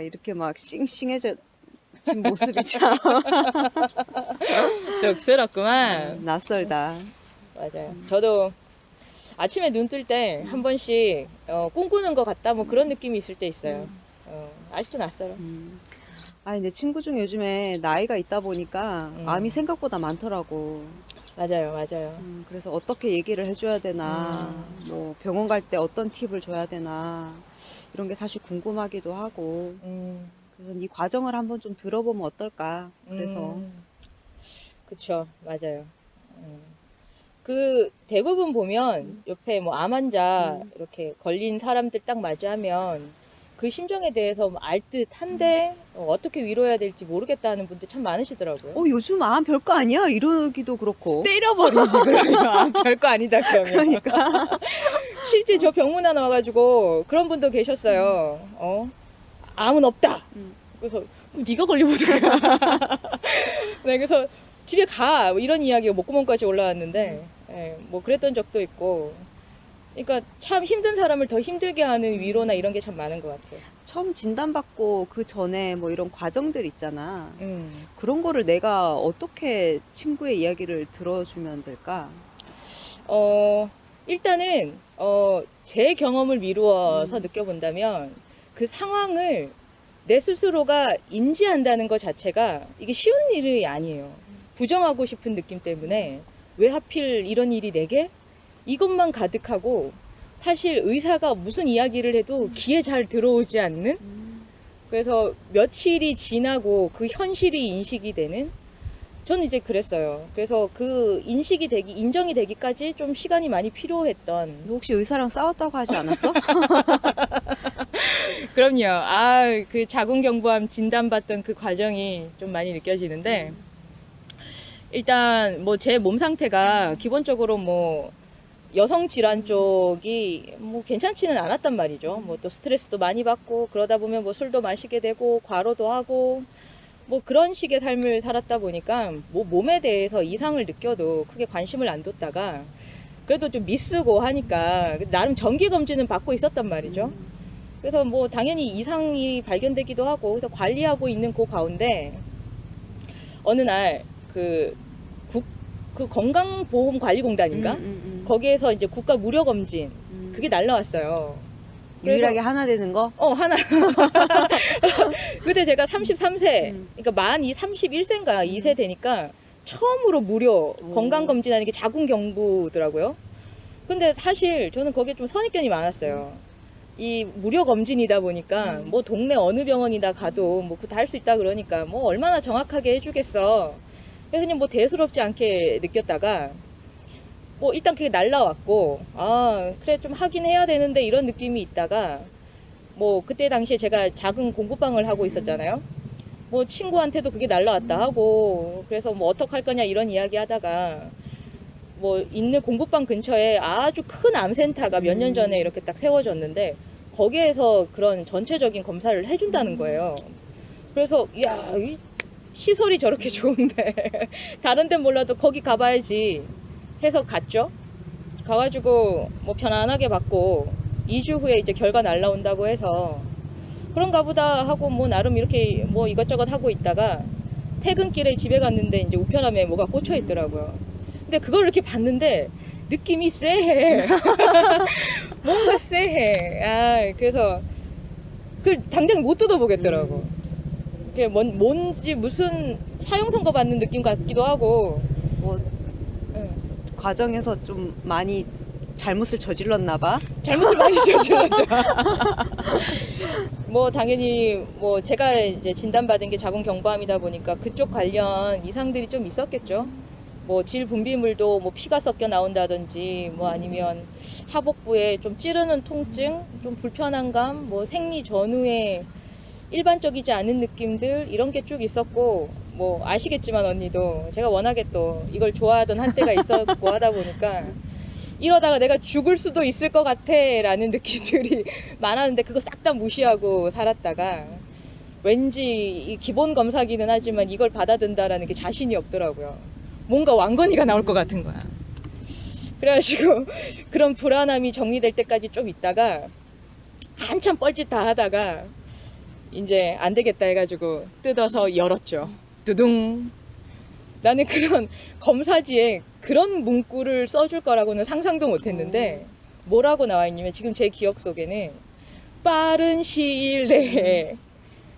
이렇게 막 싱싱해진 모습이 참 쑥스럽구만. 낯설다. 맞아요. 저도 아침에 눈 뜰 때 한 번씩 꿈꾸는 것 같다 뭐 그런 느낌이 있을 때 있어요. 아직도 낯설어. 아니, 내 친구 중에 요즘에 나이가 있다 보니까 암이 생각보다 많더라고. 맞아요, 맞아요. 그래서 어떻게 얘기를 해줘야 되나, 뭐 병원 갈 때 어떤 팁을 줘야 되나, 이런 게 사실 궁금하기도 하고. 그래서 이 과정을 한번 좀 들어보면 어떨까. 그래서 그쵸, 맞아요. 그 대부분 보면 옆에 뭐 암 환자 이렇게 걸린 사람들 딱 마주하면 그 심정에 대해서 뭐 알 듯한데 어떻게 위로해야 될지 모르겠다는 분들 참 많으시더라고요. 요즘 암 별거 아니야? 이러기도 그렇고. 때려버리지 그러면. 아, 별거 아니다 그러면. 그러니까. 실제 저 병문 하나 와가지고 그런 분도 계셨어요. 암은 없다. 그래서 네가 걸려보든가. 네, 그래서 집에 가. 뭐 이런 이야기가 목구멍까지 올라왔는데, 예, 뭐 그랬던 적도 있고. 그러니까 참 힘든 사람을 더 힘들게 하는 위로나 이런 게 참 많은 것 같아요. 처음 진단받고 그 전에 뭐 이런 과정들 있잖아. 음. 그런 거를 내가 어떻게 친구의 이야기를 들어주면 될까? 일단은, 제 경험을 미루어서 느껴본다면 그 상황을 내 스스로가 인지한다는 것 자체가 이게 쉬운 일이 아니에요. 부정하고 싶은 느낌 때문에 왜 하필 이런 일이 내게? 이것만 가득하고 사실 의사가 무슨 이야기를 해도 귀에 잘 들어오지 않는? 그래서 며칠이 지나고 그 현실이 인식이 되는? 저는 이제 그랬어요. 그래서 그 인정이 되기까지 좀 시간이 많이 필요했던. 너 혹시 의사랑 싸웠다고 하지 않았어? 그럼요. 그 자궁경부암 진단받던 그 과정이 좀 많이 느껴지는데, 일단 뭐 제 몸 상태가 기본적으로 뭐 여성 질환 쪽이 뭐 괜찮지는 않았단 말이죠. 뭐 또 스트레스도 많이 받고 그러다 보면 뭐 술도 마시게 되고 과로도 하고 뭐 그런 식의 삶을 살았다 보니까 뭐 몸에 대해서 이상을 느껴도 크게 관심을 안 뒀다가 그래도 좀 미쓰고 하니까 나름 정기 검진은 받고 있었단 말이죠. 그래서 뭐 당연히 이상이 발견되기도 하고 그래서 관리하고 있는 그 가운데 어느 날 그 건강보험관리공단인가? 거기에서 이제 국가 무료 검진 그게 날라왔어요. 유일하게 하나 되는 거? 하나. 그때 제가 33세, 그러니까 만이 31세인가 2세 되니까 처음으로 무료 건강검진하는 게 자궁경부더라고요. 근데 사실 저는 거기에 좀 선입견이 많았어요. 이 무료 검진이다 보니까 뭐 동네 어느 병원이다 가도 뭐 다 할 수 있다 그러니까 뭐 얼마나 정확하게 해주겠어. 그래서 그냥 뭐 대수롭지 않게 느꼈다가 뭐 일단 그게 날라왔고 그래 좀 하긴 해야 되는데 이런 느낌이 있다가 뭐 그때 당시에 제가 작은 공부방을 하고 있었잖아요. 뭐 친구한테도 그게 날라왔다 하고 그래서 뭐 어떡할 거냐 이런 이야기 하다가 뭐 있는 공부방 근처에 아주 큰 암센터가 몇 년 전에 이렇게 딱 세워졌는데 거기에서 그런 전체적인 검사를 해준다는 거예요. 그래서 야, 이 시설이 저렇게 좋은데 다른 데는 몰라도 거기 가봐야지 해서 갔죠. 가가지고 뭐 편안하게 받고 2주 후에 이제 결과 날라온다고 해서 그런가 보다 하고 뭐 나름 이렇게 뭐 이것저것 하고 있다가 퇴근길에 집에 갔는데 이제 우편함에 뭐가 꽂혀 있더라고요. 근데 그걸 이렇게 봤는데 느낌이 쎄해. 뭔가 쎄해. 그래서 그 당장 못 뜯어보겠더라고. 그게 뭔지 무슨 사형 선고 받는 느낌 같기도 하고. 뭐 과정에서 좀 많이 잘못을 저질렀나 봐. 잘못을 많이 저질렀죠. 뭐 당연히 뭐 제가 이제 진단받은 게 자궁경부암이다 보니까 그쪽 관련 이상들이 좀 있었겠죠. 뭐 질 분비물도 뭐 피가 섞여 나온다든지 뭐 아니면 하복부에 좀 찌르는 통증, 좀 불편한 감, 뭐 생리 전후에 일반적이지 않은 느낌들 이런 게 쭉 있었고 뭐 아시겠지만 언니도 제가 워낙에 또 이걸 좋아하던 한때가 있었고 하다 보니까 이러다가 내가 죽을 수도 있을 것 같아 라는 느낌들이 많았는데 그거 싹 다 무시하고 살았다가 왠지 이 기본 검사기는 하지만 이걸 받아든다라는 게 자신이 없더라고요. 뭔가 왕건이가 나올 것 같은 거야. 그래가지고 그런 불안함이 정리될 때까지 좀 있다가 한참 뻘짓 다 하다가 이제 안 되겠다 해가지고 뜯어서 열었죠. 두둥. 나는 그런 검사지에 그런 문구를 써줄 거라고는 상상도 못 했는데 뭐라고 나와 있냐면 지금 제 기억 속에는 빠른 시일 내에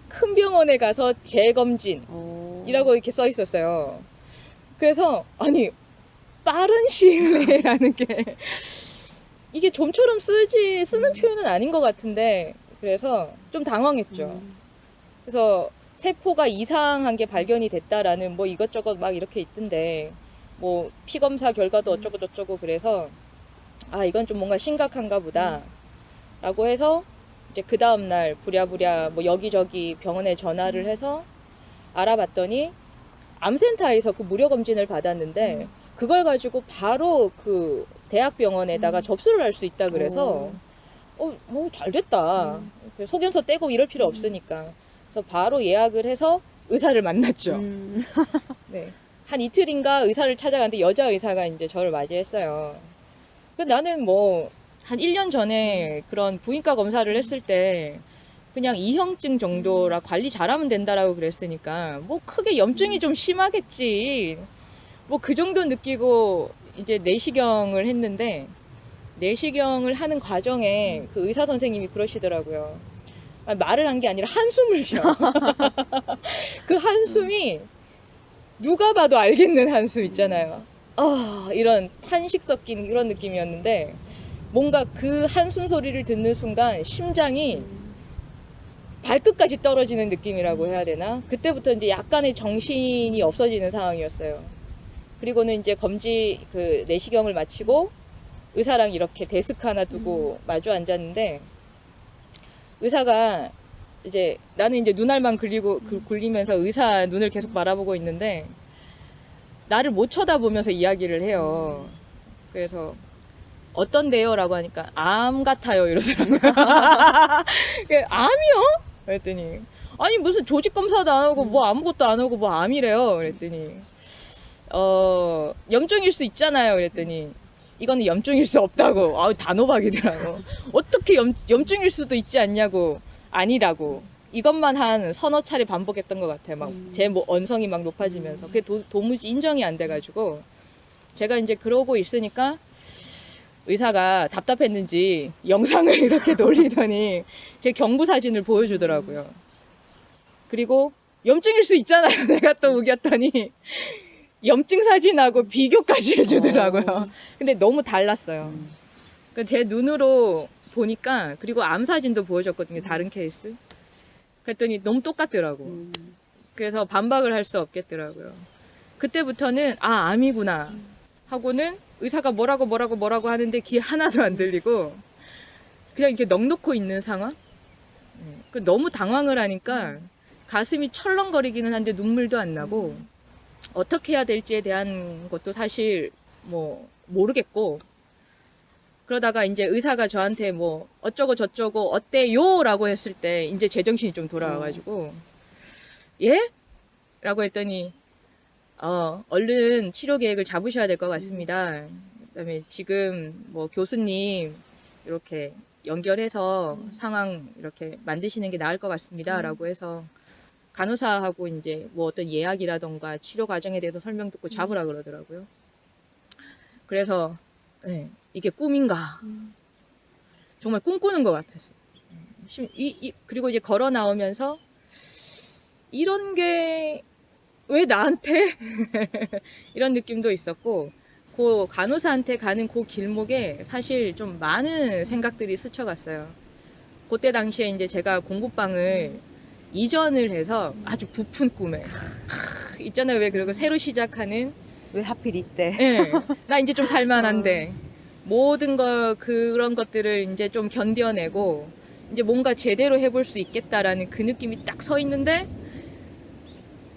큰 병원에 가서 재검진이라고 이렇게 써 있었어요. 그래서 아니 빠른 시일 내라는 게 이게 좀처럼 쓰는 표현은 아닌 것 같은데 그래서 좀 당황했죠. 그래서 세포가 이상한 게 발견이 됐다라는 뭐 이것저것 막 이렇게 있던데 뭐 피검사 결과도 어쩌고 저쩌고 그래서 아 이건 좀 뭔가 심각한가 보다 라고 해서 이제 그 다음날 부랴부랴 뭐 여기저기 병원에 전화를 해서 알아봤더니 암센터에서 그 무료 검진을 받았는데 그걸 가지고 바로 그 대학병원에다가 접수를 할 수 있다 그래서 뭐 잘 됐다. 소견서 떼고 이럴 필요 없으니까. 그래서 바로 예약을 해서 의사를 만났죠. 네. 한 이틀인가 의사를 찾아갔는데 여자 의사가 이제 저를 맞이했어요. 근데 나는 뭐 한 1년 전에 그런 부인과 검사를 했을 때 그냥 이형증 정도라 관리 잘하면 된다라고 그랬으니까 뭐 크게 염증이 좀 심하겠지. 뭐 그 정도 느끼고 이제 내시경을 했는데 내시경을 하는 과정에 그 의사 선생님이 그러시더라고요. 말을 한 게 아니라 한숨을 쉬어. 그 한숨이 누가 봐도 알겠는 한숨 있잖아요. 이런 탄식 섞인 그런 느낌이었는데 뭔가 그 한숨 소리를 듣는 순간 심장이 발끝까지 떨어지는 느낌이라고 해야 되나? 그때부터 이제 약간의 정신이 없어지는 상황이었어요. 그리고는 이제 그 내시경을 마치고 의사랑 이렇게 데스크 하나 두고 마주 앉았는데 의사가 이제 나는 이제 눈알만 굴리면서 의사 눈을 계속 바라보고 있는데 나를 못 쳐다보면서 이야기를 해요. 그래서 어떤데요? 라고 하니까 암 같아요 이러더라고요. 암이요? 그랬더니 아니 무슨 조직 검사도 안 하고 뭐 아무것도 안 하고 뭐 암이래요. 그랬더니 염증일 수 있잖아요. 그랬더니 이거는 염증일 수 없다고. 단호박이더라고. 어떻게 염증일 수도 있지 않냐고. 아니라고. 이것만 한 서너 차례 반복했던 것 같아요. 막 제 뭐 언성이 막 높아지면서 그게 도무지 인정이 안 돼가지고 제가 이제 그러고 있으니까 의사가 답답했는지 영상을 이렇게 돌리더니 제 경부 사진을 보여주더라고요. 그리고 염증일 수 있잖아요. 내가 또 우겼더니 염증 사진하고 비교까지 해주더라고요. 근데 너무 달랐어요. 제 눈으로 보니까 그리고 암 사진도 보여줬거든요. 다른 케이스. 그랬더니 너무 똑같더라고. 그래서 반박을 할 수 없겠더라고요. 그때부터는 암이구나 하고는 의사가 뭐라고 하는데 귀에 하나도 안 들리고 그냥 이렇게 넋놓고 있는 상황. 너무 당황을 하니까 가슴이 철렁거리기는 한데 눈물도 안 나고 어떻게 해야 될지에 대한 것도 사실 뭐 모르겠고 그러다가 이제 의사가 저한테 뭐 어쩌고 저쩌고 어때요? 라고 했을 때 이제 제정신이 좀 돌아와가지고 예? 라고 했더니 얼른 치료 계획을 잡으셔야 될 것 같습니다. 그다음에 지금 뭐 교수님 이렇게 연결해서 상황 이렇게 만드시는 게 나을 것 같습니다. 라고 해서 간호사하고 이제 뭐 어떤 예약이라던가 치료 과정에 대해서 설명 듣고 잡으라 그러더라고요. 그래서 네, 이게 꿈인가? 정말 꿈꾸는 것 같았어요. 그리고 이제 걸어 나오면서 이런 게 왜 나한테? 이런 느낌도 있었고 그 간호사한테 가는 그 길목에 사실 좀 많은 생각들이 스쳐갔어요. 그때 당시에 이제 제가 공부방을 이전을 해서 아주 부푼 꿈에 있잖아요. 왜 그리고 새로 시작하는 왜 하필 이때? 네, 나 이제 좀 살만한데 모든 그런 것들을 이제 좀 견뎌내고 이제 뭔가 제대로 해볼 수 있겠다라는 그 느낌이 딱 서 있는데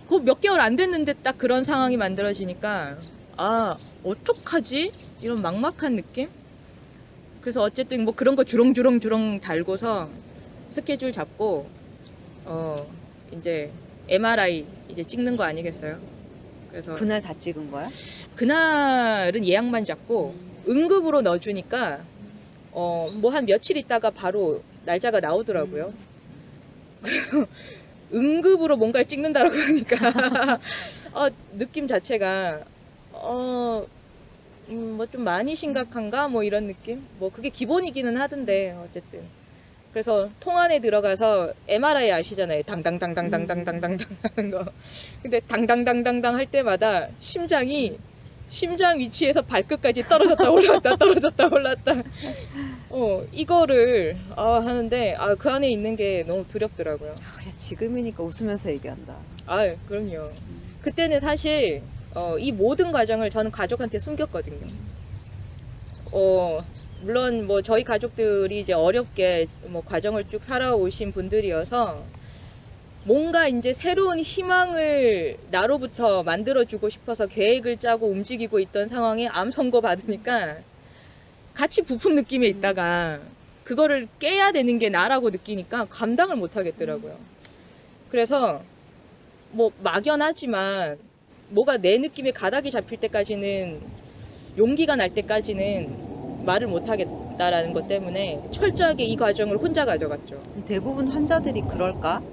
그 몇 개월 안 됐는데 딱 그런 상황이 만들어지니까 어떡하지? 이런 막막한 느낌? 그래서 어쨌든 뭐 그런 거 주렁주렁 달고서 스케줄 잡고 이제 MRI 이제 찍는 거 아니겠어요? 그래서 그날 다 찍은 거야? 그날은 예약만 잡고 응급으로 넣어주니까 뭐 한 며칠 있다가 바로 날짜가 나오더라고요. 그래서 응급으로 뭔가를 찍는다라고 하니까 느낌 자체가 뭐 좀 많이 심각한가 뭐 이런 느낌? 뭐 그게 기본이기는 하던데 어쨌든. 그래서 통 안에 들어가서 MRI 아시잖아요. 당당당당당당당당 하는 거. 근데 당당당당당 할 때마다 심장 위치에서 발끝까지 떨어졌다 올랐다 떨어졌다 올랐다. 이거를 하는데 그 안에 있는 게 너무 두렵더라고요. 야, 지금이니까 웃으면서 얘기한다. 그럼요. 그때는 사실 이 모든 과정을 저는 가족한테 숨겼거든요. 물론 뭐 저희 가족들이 이제 어렵게 뭐 과정을 쭉 살아오신 분들이어서 뭔가 이제 새로운 희망을 나로부터 만들어주고 싶어서 계획을 짜고 움직이고 있던 상황에 암 선고 받으니까 같이 부푼 느낌에 있다가 그거를 깨야 되는 게 나라고 느끼니까 감당을 못 하겠더라고요. 그래서 뭐 막연하지만 뭐가 내 느낌에 가닥이 잡힐 때까지는, 용기가 날 때까지는 말을 못 하겠다라는 것 때문에 철저하게 이 과정을 혼자 가져갔죠. 대부분 환자들이 그럴까?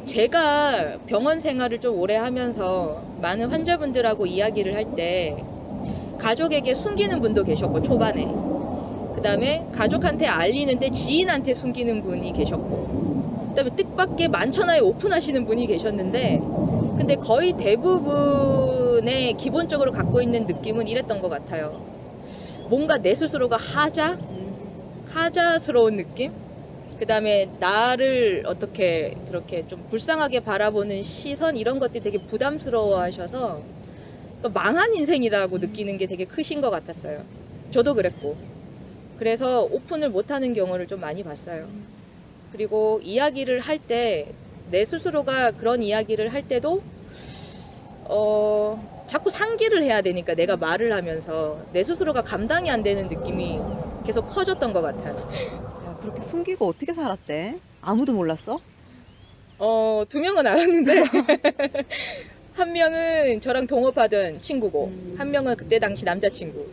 제가 병원 생활을 좀 오래 하면서 많은 환자분들하고 이야기를 할 때 가족에게 숨기는 분도 계셨고, 초반에. 그 다음에 가족한테 알리는데 지인한테 숨기는 분이 계셨고, 그 다음에 뜻밖의 만천하에 오픈하시는 분이 계셨는데, 근데 거의 대부분의 기본적으로 갖고 있는 느낌은 이랬던 것 같아요. 뭔가 내 스스로가 하자스러운 느낌? 그 다음에 나를 어떻게 그렇게 좀 불쌍하게 바라보는 시선, 이런 것들이 되게 부담스러워 하셔서 망한 인생이라고 느끼는 게 되게 크신 것 같았어요. 저도 그랬고. 그래서 오픈을 못하는 경우를 좀 많이 봤어요. 그리고 이야기를 할 때, 내 스스로가 그런 이야기를 할 때도 자꾸 상기를 해야 되니까, 내가 말을 하면서 내 스스로가 감당이 안 되는 느낌이 계속 커졌던 것 같아요. 야, 그렇게 숨기고 어떻게 살았대? 아무도 몰랐어? 2명은 알았는데 한 명은 저랑 동업하던 친구고, 한 명은 그때 당시 남자친구.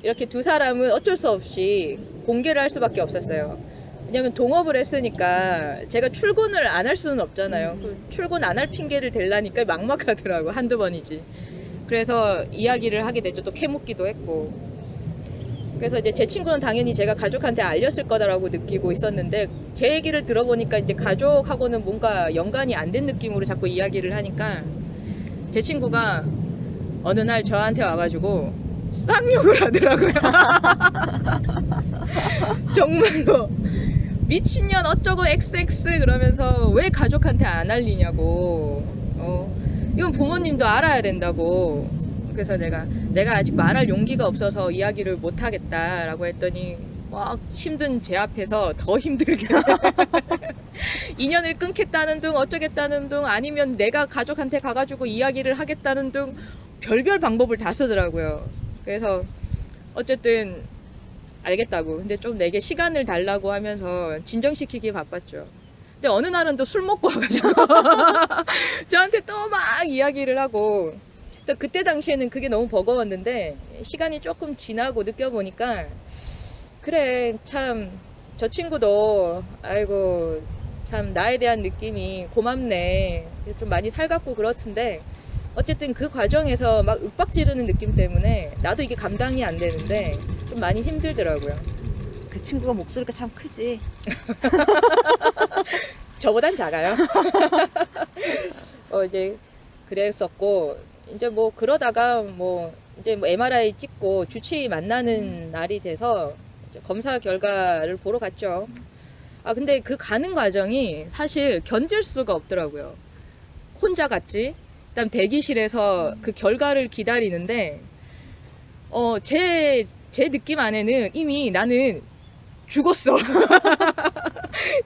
이렇게 두 사람은 어쩔 수 없이 공개를 할 수밖에 없었어요. 왜냐면 동업을 했으니까 제가 출근을 안 할 수는 없잖아요. 출근 안 할 핑계를 대려니까 막막하더라고. 한두 번이지. 그래서 이야기를 하게 됐죠. 또 캐묻기도 했고. 그래서 이제 제 친구는 당연히 제가 가족한테 알렸을 거다라고 느끼고 있었는데, 제 얘기를 들어보니까 이제 가족하고는 뭔가 연관이 안 된 느낌으로 자꾸 이야기를 하니까, 제 친구가 어느 날 저한테 와가지고 쌍욕을 하더라고요. 정말로 미친년 어쩌고 XX 그러면서 왜 가족한테 안 알리냐고. 이건 부모님도 알아야 된다고. 그래서 내가 아직 말할 용기가 없어서 이야기를 못 하겠다라고 했더니 막 힘든 제 앞에서 더 힘들게 인연을 끊겠다는 등, 어쩌겠다는 등, 아니면 내가 가족한테 가가지고 이야기를 하겠다는 등 별별 방법을 다 쓰더라고요. 그래서 어쨌든 알겠다고. 근데 좀 내게 시간을 달라고 하면서 진정시키기 바빴죠. 근데 어느 날은 또 술 먹고 와가지고 저한테 또 막 이야기를 하고, 또 그때 당시에는 그게 너무 버거웠는데, 시간이 조금 지나고 느껴보니까, 그래, 참 저 친구도 아이고 참 나에 대한 느낌이 고맙네, 좀 많이 살갑고 그렇던데, 어쨌든 그 과정에서 막 윽박지르는 느낌 때문에 나도 이게 감당이 안 되는데 좀 많이 힘들더라고요. 그 친구가 목소리가 참 크지. 저보단 작아요. 이제 그랬었고, 이제 뭐 그러다가 뭐 이제 뭐 MRI 찍고 주치의 만나는 날이 돼서 이제 검사 결과를 보러 갔죠. 근데 그 가는 과정이 사실 견딜 수가 없더라고요. 혼자 갔지. 그다음 대기실에서 그 결과를 기다리는데, 제 느낌 안에는 이미 나는 죽었어.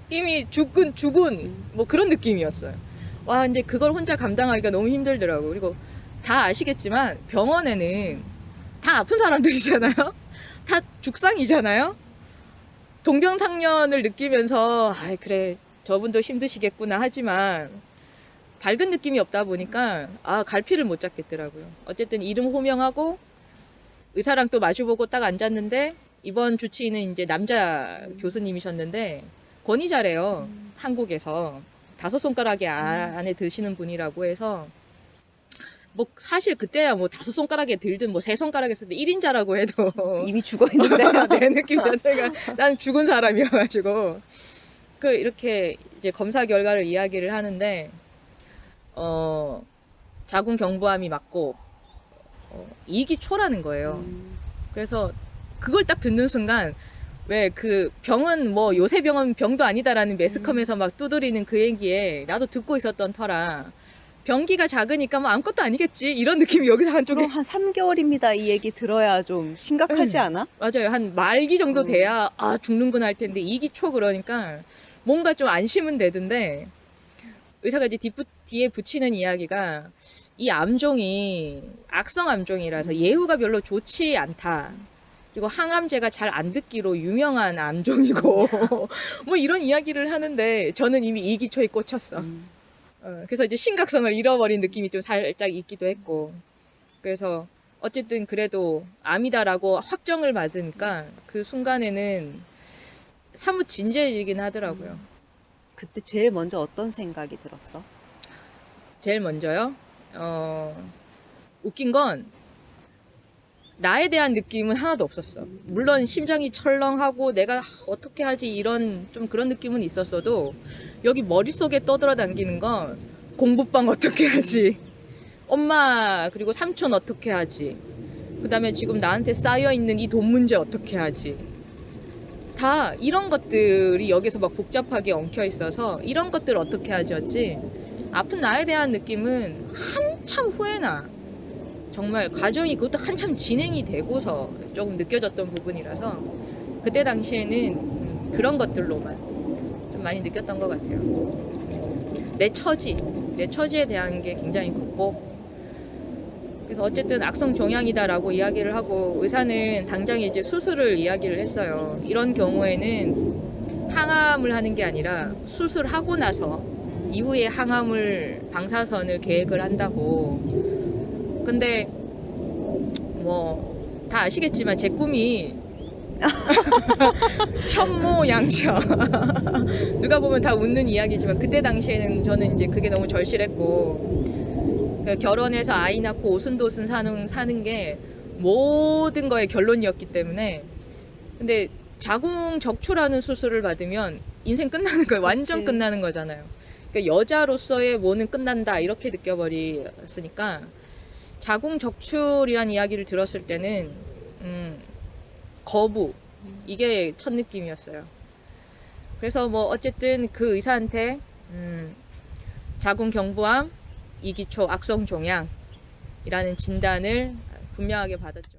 이미 죽은 뭐 그런 느낌이었어요. 와, 근데 그걸 혼자 감당하기가 너무 힘들더라고. 그리고 다 아시겠지만 병원에는 다 아픈 사람들이잖아요. 다 죽상이잖아요. 동병상련을 느끼면서 그래, 저분도 힘드시겠구나 하지만 밝은 느낌이 없다 보니까 갈피를 못 잡겠더라고요. 어쨌든 이름 호명하고 의사랑 또 마주보고 딱 앉았는데, 이번 주치의는 이제 남자 교수님이셨는데 권위자래요. 한국에서 5손가락에 안에 드시는 분이라고 해서 뭐 사실 그때야 뭐 5손가락에 들든 뭐 3손가락에 쓰든 1인자라고 해도 이미 죽어 있는데. 내 느낌 자체가 난 죽은 사람이어가지고 그 이렇게 이제 검사 결과를 이야기를 하는데 자궁 경부암이 맞고 이기초라는 거예요. 그래서 그걸 딱 듣는 순간 왜 그 병은 뭐 요새 병은 병도 아니다라는 매스컴에서 막 두드리는 그 얘기에 나도 듣고 있었던 터라 병기가 작으니까 뭐 아무것도 아니겠지 이런 느낌이 여기서 한쪽에 그럼 한 3개월입니다. 이 얘기 들어야 좀 심각하지 않아? 맞아요. 한 말기 정도 돼야 아 죽는구나 할 텐데 이기초 그러니까 뭔가 좀 안심은 되던데 의사가 이제 뒤에 붙이는 이야기가 이 암종이 악성 암종이라서 예후가 별로 좋지 않다. 그리고 항암제가 잘 안 듣기로 유명한 암종이고 뭐 이런 이야기를 하는데 저는 이미 이기초에 꽂혔어. 그래서 이제 심각성을 잃어버린 느낌이 좀 살짝 있기도 했고 그래서 어쨌든 그래도 암이다라고 확정을 받으니까 그 순간에는 사뭇 진지해지긴 하더라고요. 그때 제일 먼저 어떤 생각이 들었어? 제일 먼저요. 웃긴 건 나에 대한 느낌은 하나도 없었어. 물론 심장이 철렁하고 내가 어떻게 하지 이런 좀 그런 느낌은 있었어도 여기 머릿속에 떠돌아다니는 건 공부방 어떻게 하지? 엄마 그리고 삼촌 어떻게 하지? 그 다음에 지금 나한테 쌓여있는 이 돈 문제 어떻게 하지? 다 이런 것들이 여기서 막 복잡하게 엉켜 있어서 이런 것들 어떻게 하지였지? 아픈 나에 대한 느낌은 한참 후에 나. 정말 과정이 그것도 한참 진행이 되고서 조금 느껴졌던 부분이라서 그때 당시에는 그런 것들로만 좀 많이 느꼈던 것 같아요. 내 처지에 대한 게 굉장히 컸고 그래서 어쨌든 악성 종양이다라고 이야기를 하고 의사는 당장 이제 수술을 이야기를 했어요. 이런 경우에는 항암을 하는 게 아니라 수술하고 나서 이후에 항암을 방사선을 계획을 한다고. 근데 뭐 다 아시겠지만 제 꿈이 현모양처 누가 보면 다 웃는 이야기지만 그때 당시에는 저는 이제 그게 너무 절실했고 결혼해서 아이 낳고 오순도순 사는 게 모든 거의 결론이었기 때문에 근데 자궁 적출하는 수술을 받으면 인생 끝나는 거예요. 완전 그치. 끝나는 거잖아요. 그러니까 여자로서의 뭐는 끝난다 이렇게 느껴버렸으니까 자궁 적출이란 이야기를 들었을 때는 거부 이게 첫 느낌이었어요. 그래서 뭐 어쨌든 그 의사한테 자궁 경부암, 이기초 악성 종양이라는 진단을 분명하게 받았죠.